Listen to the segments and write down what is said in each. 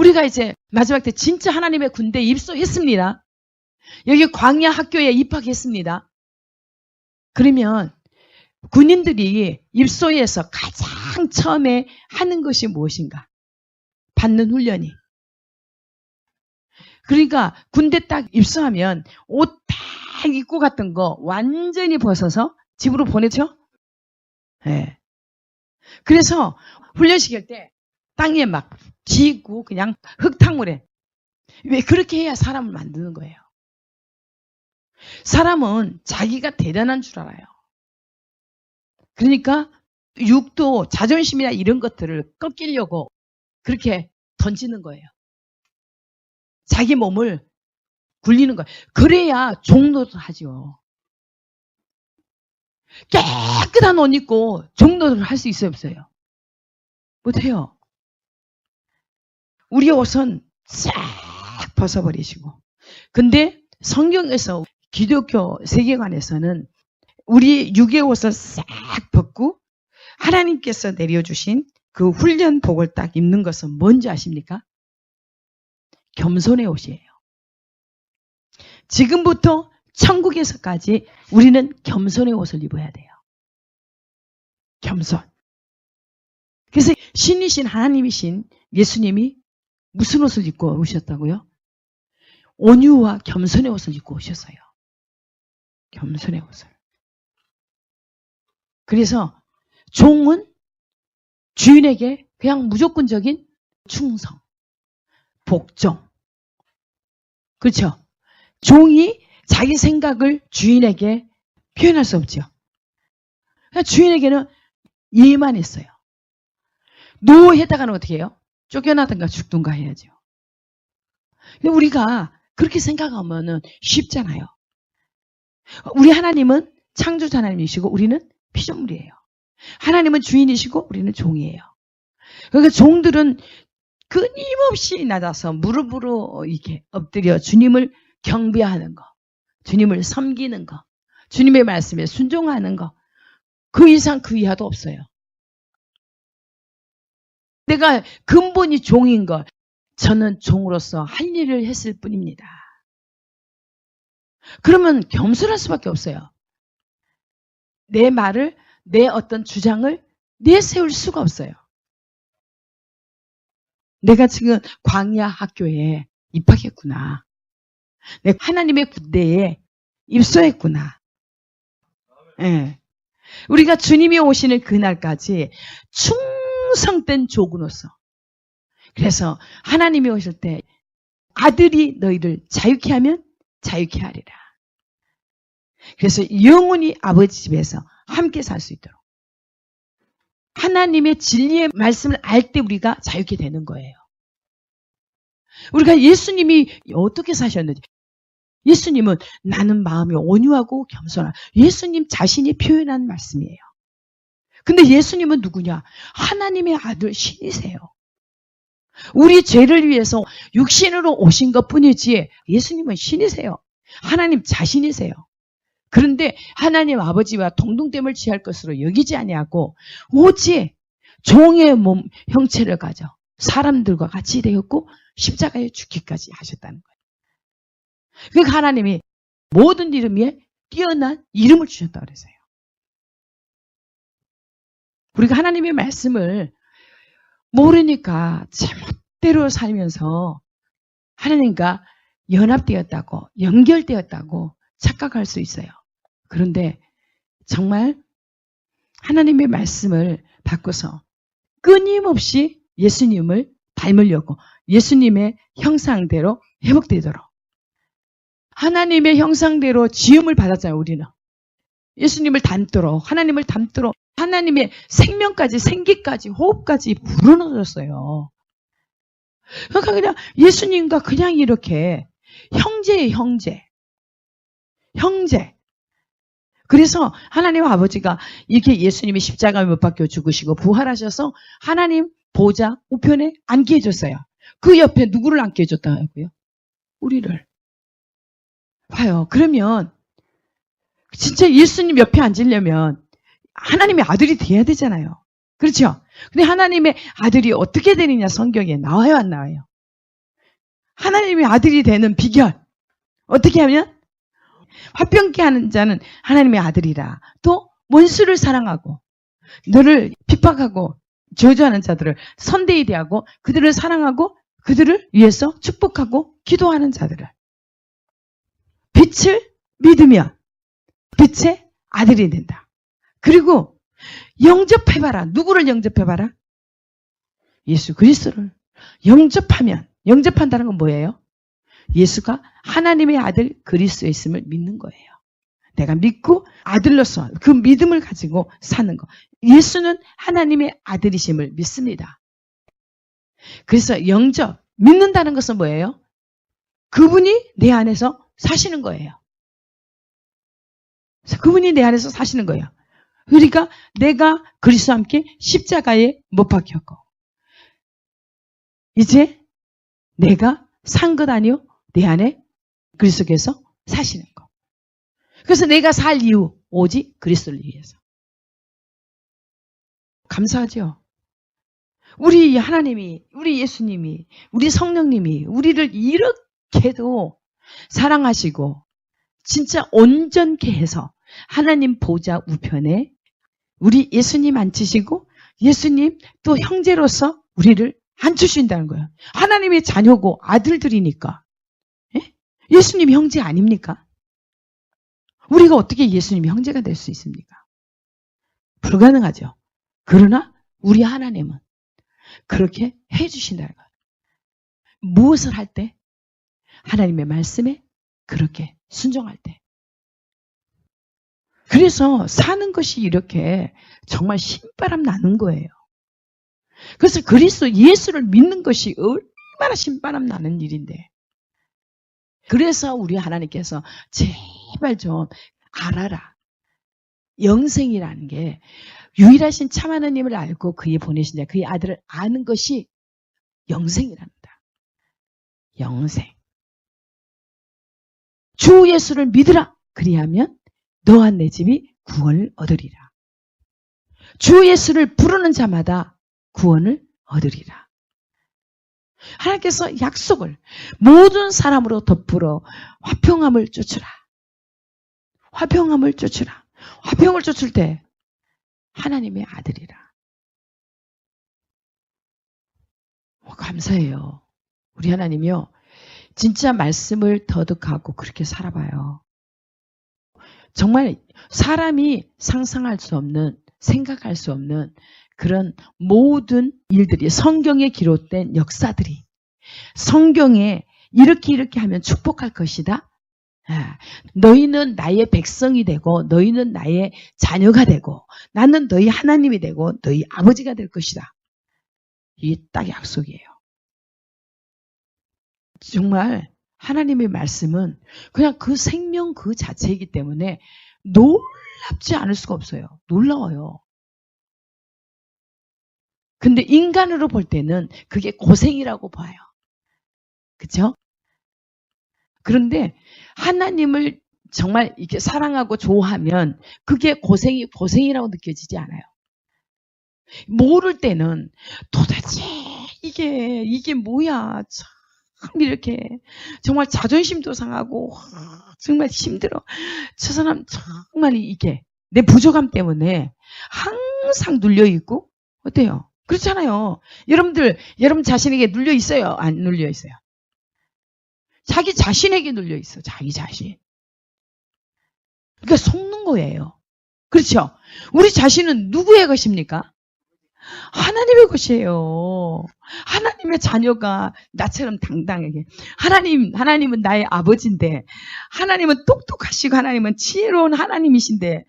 우리가 이제 마지막 때 진짜 하나님의 군대에 입소했습니다. 여기 광야 학교에 입학했습니다. 그러면 군인들이 입소해서 가장 처음에 하는 것이 무엇인가? 받는 훈련이. 그러니까 군대 딱 입소하면 옷 딱 입고 갔던 거 완전히 벗어서 집으로 보내죠? 네. 그래서 훈련시킬 때 땅에 막 쥐고 그냥 흙탕물에. 왜 그렇게 해야 사람을 만드는 거예요. 사람은 자기가 대단한 줄 알아요. 그러니까 육도 자존심이나 이런 것들을 꺾이려고 그렇게 던지는 거예요. 자기 몸을 굴리는 거예요. 그래야 종노릇 하죠. 깨끗한 옷 입고 종노릇을 할 수 있어요, 없어요? 못해요. 우리 옷은 싹 벗어버리시고. 근데 성경에서 기독교 세계관에서는 우리 육의 옷을 싹 벗고 하나님께서 내려주신 그 훈련복을 딱 입는 것은 뭔지 아십니까? 겸손의 옷이에요. 지금부터 천국에서까지 우리는 겸손의 옷을 입어야 돼요. 겸손. 그래서 신이신 하나님이신 예수님이 무슨 옷을 입고 오셨다고요? 온유와 겸손의 옷을 입고 오셨어요. 겸손의 옷을. 그래서 종은 주인에게 그냥 무조건적인 충성, 복종. 그렇죠? 종이 자기 생각을 주인에게 표현할 수 없죠. 주인에게는 예의만 있어요. 노예에다가는 어떻게 해요? 쫓겨나든가 죽든가 해야죠. 근데 우리가 그렇게 생각하면 쉽잖아요. 우리 하나님은 창조자 하나님이시고 우리는 피조물이에요. 하나님은 주인이시고 우리는 종이에요. 그러니까 종들은 끊임없이 낮아서 무릎으로 이렇게 엎드려 주님을 경배하는 거, 주님을 섬기는 거, 주님의 말씀에 순종하는 거, 그 이상 그 이하도 없어요. 내가 근본이 종인 거, 저는 종으로서 할 일을 했을 뿐입니다. 그러면 겸손할 수밖에 없어요. 내 말을, 내 어떤 주장을 내세울 수가 없어요. 내가 지금 광야 학교에 입학했구나. 내가 하나님의 군대에 입소했구나. 네. 우리가 주님이 오시는 그날까지 충성된 종으로서. 그래서 하나님이 오실 때 아들이 너희를 자유케 하면 자유케 하리라. 그래서 영원히 아버지 집에서 함께 살 수 있도록. 하나님의 진리의 말씀을 알 때 우리가 자유케 되는 거예요. 우리가 예수님이 어떻게 사셨는지. 예수님은 나는 마음이 온유하고 겸손한 예수님 자신이 표현한 말씀이에요. 근데 예수님은 누구냐? 하나님의 아들 신이세요. 우리 죄를 위해서 육신으로 오신 것뿐이지 예수님은 신이세요. 하나님 자신이세요. 그런데 하나님 아버지와 동등됨을 취할 것으로 여기지 아니하고 오직 종의 몸 형체를 가져 사람들과 같이 되었고 십자가에 죽기까지 하셨다는 거예요. 그러니까 하나님이 모든 이름 위에 뛰어난 이름을 주셨다고 그랬어요. 우리가 하나님의 말씀을 모르니까 제멋대로 살면서 하나님과 연합되었다고, 연결되었다고 착각할 수 있어요. 그런데 정말 하나님의 말씀을 바꿔서 끊임없이 예수님을 닮으려고 예수님의 형상대로 회복되도록 하나님의 형상대로 지음을 받았잖아요. 우리는 예수님을 닮도록 하나님을 닮도록 하나님의 생명까지 생기까지 호흡까지 불어넣어줬어요. 그러니까 그냥 예수님과 그냥 이렇게 형제예요. 형제. 그래서 하나님 아버지가 이렇게 예수님이 십자가에 못 박혀 죽으시고 부활하셔서 하나님 보좌 우편에 앉게 해줬어요. 그 옆에 누구를 앉게 해줬다고요? 우리를. 봐요. 그러면 진짜 예수님 옆에 앉으려면 하나님의 아들이 돼야 되잖아요. 그렇죠? 근데 하나님의 아들이 어떻게 되느냐 성경에 나와요, 안 나와요? 하나님의 아들이 되는 비결. 어떻게 하면? 화평케 하는 자는 하나님의 아들이라. 또 원수를 사랑하고 너를 핍박하고 저주하는 자들을 선대히 대하고 그들을 사랑하고 그들을 위해서 축복하고 기도하는 자들을. 빛을 믿으면 빛의 아들이 된다. 그리고 영접해봐라. 누구를 영접해봐라? 예수 그리스도를 영접하면, 영접한다는 건 뭐예요? 예수가 하나님의 아들 그리스도에 있음을 믿는 거예요. 내가 믿고 아들로서 그 믿음을 가지고 사는 거. 예수는 하나님의 아들이심을 믿습니다. 그래서 영접, 믿는다는 것은 뭐예요? 그분이 내 안에서 사시는 거예요. 그분이 내 안에서 사시는 거예요. 그러니까 내가 그리스도와 함께 십자가에 못 박혔고 이제 내가 산 것 아니요? 내 안에 그리스도께서 사시는 거. 그래서 내가 살 이유 오직 그리스도를 위해서. 감사하죠? 우리 하나님이, 우리 예수님이, 우리 성령님이 우리를 이렇게도 사랑하시고 진짜 온전케 해서 하나님 보좌 우편에 우리 예수님 앉히시고 예수님 또 형제로서 우리를 앉히신다는 거예요. 하나님의 자녀고 아들들이니까. 예? 예수님 형제 아닙니까? 우리가 어떻게 예수님 형제가 될 수 있습니까? 불가능하죠. 그러나 우리 하나님은 그렇게 해주신다는 거예요. 무엇을 할 때? 하나님의 말씀에 그렇게 순종할 때. 그래서 사는 것이 이렇게 정말 신바람 나는 거예요. 그래서 그리스도 예수를 믿는 것이 얼마나 신바람 나는 일인데. 그래서 우리 하나님께서 제발 좀 알아라. 영생이라는 게 유일하신 참 하나님을 알고 그의 보내신 자, 그의 아들을 아는 것이 영생이랍니다. 영생. 주 예수를 믿으라. 그리하면 너와 내 집이 구원을 얻으리라. 주 예수를 부르는 자마다 구원을 얻으리라. 하나님께서 약속을 모든 사람으로 덮으러 화평함을 쫓으라. 화평함을 쫓으라. 화평을 쫓을 때 하나님의 아들이라. 감사해요. 우리 하나님이요. 진짜 말씀을 더득하고 그렇게 살아봐요. 정말 사람이 상상할 수 없는, 생각할 수 없는 그런 모든 일들이 성경에 기록된 역사들이 성경에 이렇게 하면 축복할 것이다. 너희는 나의 백성이 되고 너희는 나의 자녀가 되고 나는 너희 하나님이 되고 너희 아버지가 될 것이다. 이게 딱 약속이에요. 정말 하나님의 말씀은 그냥 그 생명 그 자체이기 때문에 놀랍지 않을 수가 없어요. 놀라워요. 근데 인간으로 볼 때는 그게 고생이라고 봐요. 그렇죠? 그런데 하나님을 정말 이렇게 사랑하고 좋아하면 그게 고생이라고 느껴지지 않아요. 모를 때는 도대체 이게 뭐야. 참 이렇게 정말 자존심도 상하고 정말 힘들어. 저 사람 정말 이게 내 부족함 때문에 항상 눌려있고 어때요? 그렇잖아요. 여러분 자신에게 눌려 있어요? 안 눌려 있어요? 자기 자신에게 눌려 있어. 자기 자신. 그러니까 속는 거예요. 그렇죠? 우리 자신은 누구의 것입니까? 하나님의 것이에요. 하나님의 자녀가 나처럼 당당하게. 하나님은 나의 아버지인데, 하나님은 똑똑하시고 하나님은 지혜로운 하나님이신데,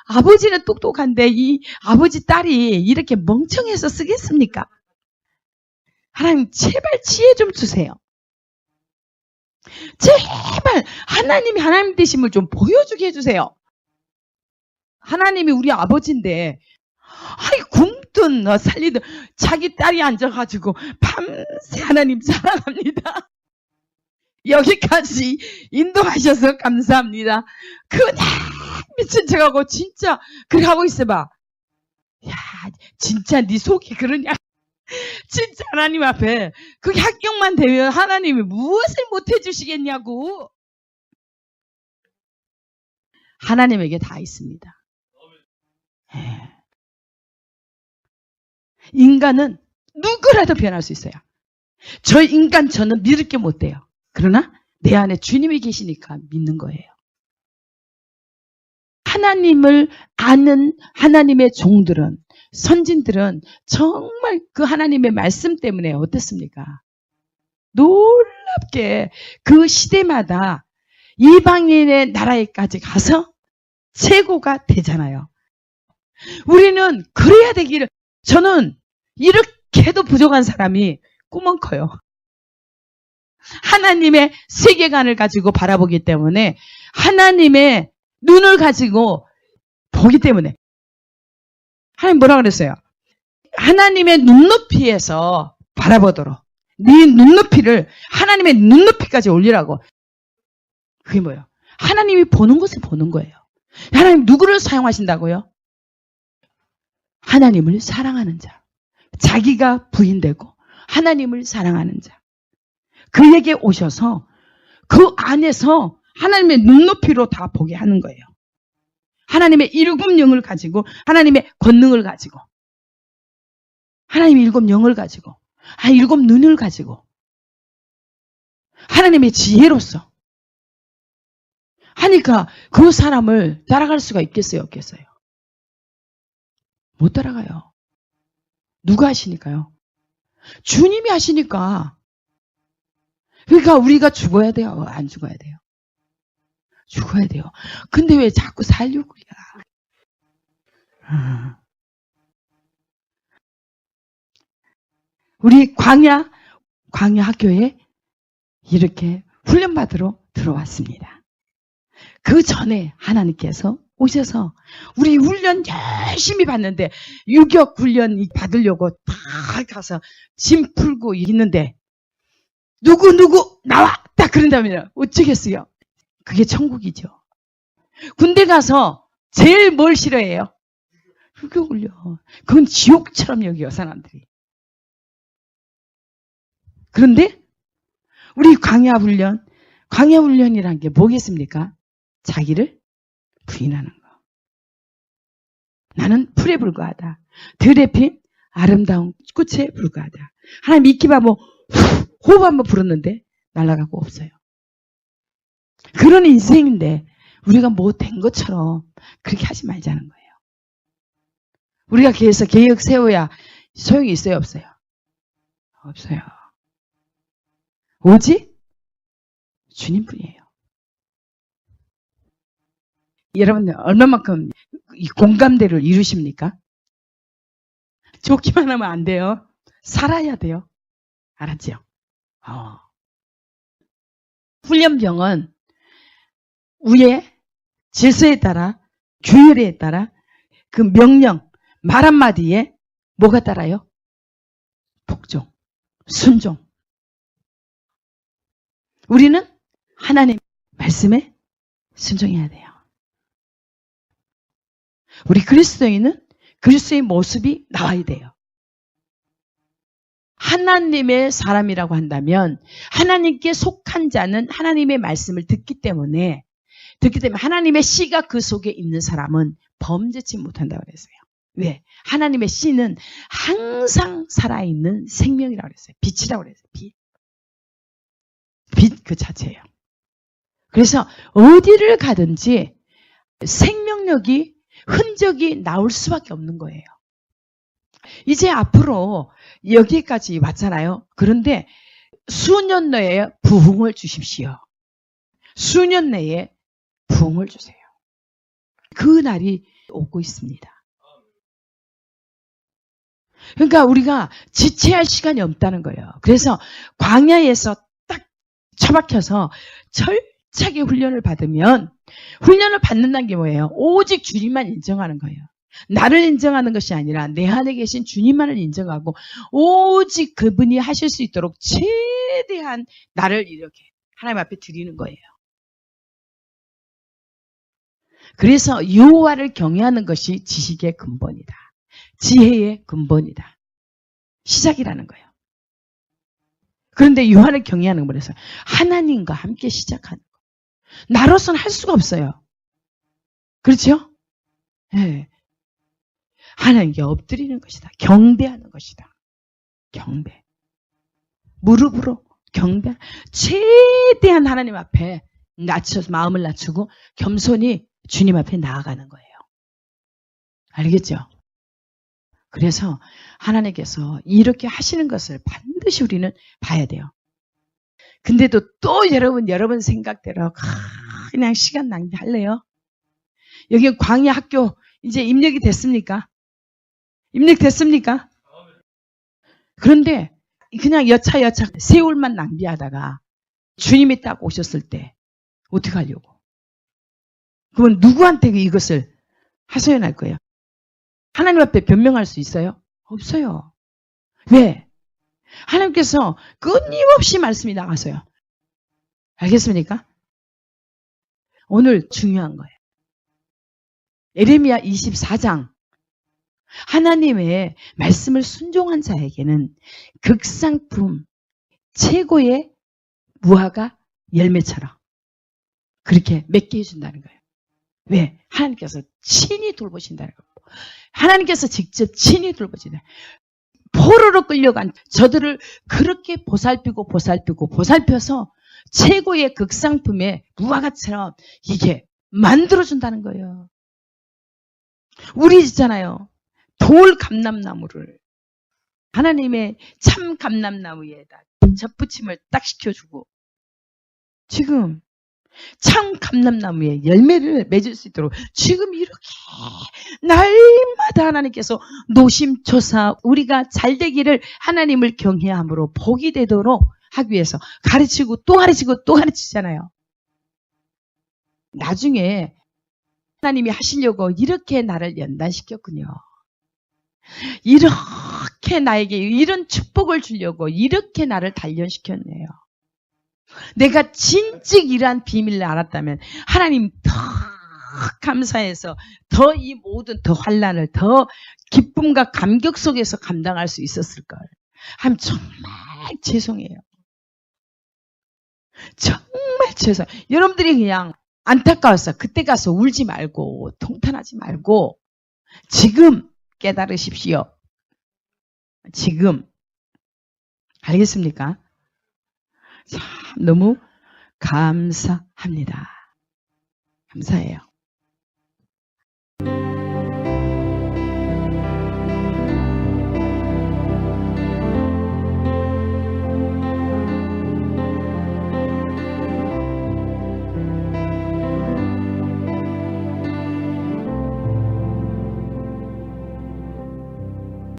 아버지는 똑똑한데 이 아버지 딸이 이렇게 멍청해서 쓰겠습니까? 하나님 제발 지혜 좀 주세요. 제발 하나님이 하나님 되심을 좀 보여주게 해주세요. 하나님이 우리 아버지인데 굶든 살리든 자기 딸이 앉아가지고 밤새 하나님 사랑합니다. 여기까지 인도하셔서 감사합니다. 그냥 미친 척하고 진짜 그렇게 하고 있어봐. 야 진짜 네 속이 그러냐. 진짜 하나님 앞에 그게 합격만 되면 하나님이 무엇을 못해 주시겠냐고. 하나님에게 다 있습니다. 인간은 누구라도 변할 수 있어요. 저 인간 저는 믿을 게 못 돼요. 그러나 내 안에 주님이 계시니까 믿는 거예요. 하나님을 아는 하나님의 종들은, 선진들은 정말 그 하나님의 말씀 때문에 어땠습니까? 놀랍게 그 시대마다 이방인의 나라에까지 가서 최고가 되잖아요. 우리는 그래야 되기를, 저는 이렇게도 부족한 사람이 꿈은 커요. 하나님의 세계관을 가지고 바라보기 때문에, 하나님의 눈을 가지고 보기 때문에. 하나님 뭐라 그랬어요? 하나님의 눈높이에서 바라보도록. 네 눈높이를 하나님의 눈높이까지 올리라고. 그게 뭐예요? 하나님이 보는 것을 보는 거예요. 하나님 누구를 사용하신다고요? 하나님을 사랑하는 자. 자기가 부인되고 하나님을 사랑하는 자. 그에게 오셔서 그 안에서 하나님의 눈높이로 다 보게 하는 거예요. 하나님의 일곱 영을 가지고, 하나님의 권능을 가지고, 하나님의 일곱 영을 가지고, 일곱 눈을 가지고, 하나님의 지혜로서 하니까 그 사람을 따라갈 수가 있겠어요, 없겠어요? 못 따라가요. 누가 하시니까요? 주님이 하시니까. 그러니까 우리가 죽어야 돼요? 안 죽어야 돼요? 죽어야 돼요. 근데 왜 자꾸 살려고 그래? 우리 광야 학교에 이렇게 훈련받으러 들어왔습니다. 그 전에 하나님께서 오셔서 우리 훈련 열심히 받는데, 유격 훈련 받으려고 다 가서 짐 풀고 있는데 누구 나와 딱 그런다면 어쩌겠어요? 그게 천국이죠. 군대 가서 제일 뭘 싫어해요? 유격 훈련. 그건 지옥처럼 여겨요, 사람들이. 그런데 우리 광야 훈련이란 게 뭐겠습니까? 자기를 부인하는 거. 나는 풀에 불과하다. 들에 핀 아름다운 꽃에 불과하다. 하나님 믿기봐 뭐 호흡 한번 불었는데 날아가고 없어요. 그런 인생인데 우리가 뭐 된 것처럼 그렇게 하지 말자는 거예요. 우리가 그래서 계획 세워야 소용이 있어요, 없어요? 없어요. 오직 주님뿐이에요. 여러분 얼마만큼 이 공감대를 이루십니까? 좋기만 하면 안 돼요. 살아야 돼요. 알았죠? 훈련병은 위에 질서에 따라, 규율에 따라, 그 명령, 말 한마디에 뭐가 따라요? 복종, 순종. 우리는 하나님 말씀에 순종해야 돼요. 우리 그리스도인은 그리스도의 모습이 나와야 돼요. 하나님의 사람이라고 한다면 하나님께 속한 자는 하나님의 말씀을 듣기 때문에 하나님의 씨가 그 속에 있는 사람은 범죄치 못한다고 그랬어요. 왜? 하나님의 씨는 항상 살아있는 생명이라고 그랬어요. 빛이라고 그랬어요. 빛 그 자체예요. 그래서 어디를 가든지 생명력이, 흔적이 나올 수밖에 없는 거예요. 이제 앞으로 여기까지 왔잖아요. 그런데 수년 내에 부흥을 주십시오. 수년 내에 부흥을 주세요. 그 날이 오고 있습니다. 그러니까 우리가 지체할 시간이 없다는 거예요. 그래서 광야에서 딱 처박혀서 철저하게 훈련을 받으면, 훈련을 받는다는 게 뭐예요? 오직 주님만 인정하는 거예요. 나를 인정하는 것이 아니라 내 안에 계신 주님만을 인정하고 오직 그분이 하실 수 있도록 최대한 나를 이렇게 하나님 앞에 드리는 거예요. 그래서 여호와를 경외하는 것이 지식의 근본이다. 지혜의 근본이다. 시작이라는 거예요. 그런데 요한을 경외하는 건 뭐래서 하나님과 함께 시작하는 거. 나로서는 할 수가 없어요. 그렇죠? 네. 하나님께 엎드리는 것이다. 경배하는 것이다. 경배. 무릎으로 경배. 최대한 하나님 앞에 낮춰서 마음을 낮추고 겸손히 주님 앞에 나아가는 거예요. 알겠죠? 그래서 하나님께서 이렇게 하시는 것을 반드시 우리는 봐야 돼요. 근데도 또 여러분 생각대로 그냥 시간 낭비할래요? 여기 광야 학교 이제 입력이 됐습니까? 입력됐습니까? 그런데 그냥 여차 세월만 낭비하다가 주님이 딱 오셨을 때 어떻게 하려고? 그러면 누구한테 이것을 하소연할 거예요? 하나님 앞에 변명할 수 있어요? 없어요. 왜? 하나님께서 끊임없이 말씀이 나가서요. 알겠습니까? 오늘 중요한 거예요. 에레미야 24장. 하나님의 말씀을 순종한 자에게는 극상품, 최고의 무화과 열매처럼 그렇게 맺게 해준다는 거예요. 왜? 하나님께서 친히 돌보신다는 거예요. 하나님께서 직접 친히 돌보신다. 포로로 끌려간 저들을 그렇게 보살펴서 최고의 극상품의 무화과처럼 이게 만들어준다는 거예요. 우리 있잖아요. 돌 감람나무를 하나님의 참 감람나무에다 접붙임을 딱 시켜주고 지금 참 감람나무에 열매를 맺을 수 있도록 지금 이렇게 날마다 하나님께서 노심초사 우리가 잘되기를 하나님을 경외함으로 복이 되도록 하기 위해서 가르치고 또 가르치잖아요. 나중에 하나님이 하시려고 이렇게 나를 연단시켰군요. 이렇게 나에게 이런 축복을 주려고 이렇게 나를 단련시켰네요. 내가 진즉 이러한 비밀을 알았다면 하나님 더 감사해서 더 이 모든 더 환난을 더 기쁨과 감격 속에서 감당할 수 있었을걸. 하면 정말 죄송해요. 정말 죄송해요. 여러분들이 그냥 안타까워서 그때 가서 울지 말고 통탄하지 말고 지금 깨달으십시오. 지금. 알겠습니까? 참 너무 감사합니다. 감사해요.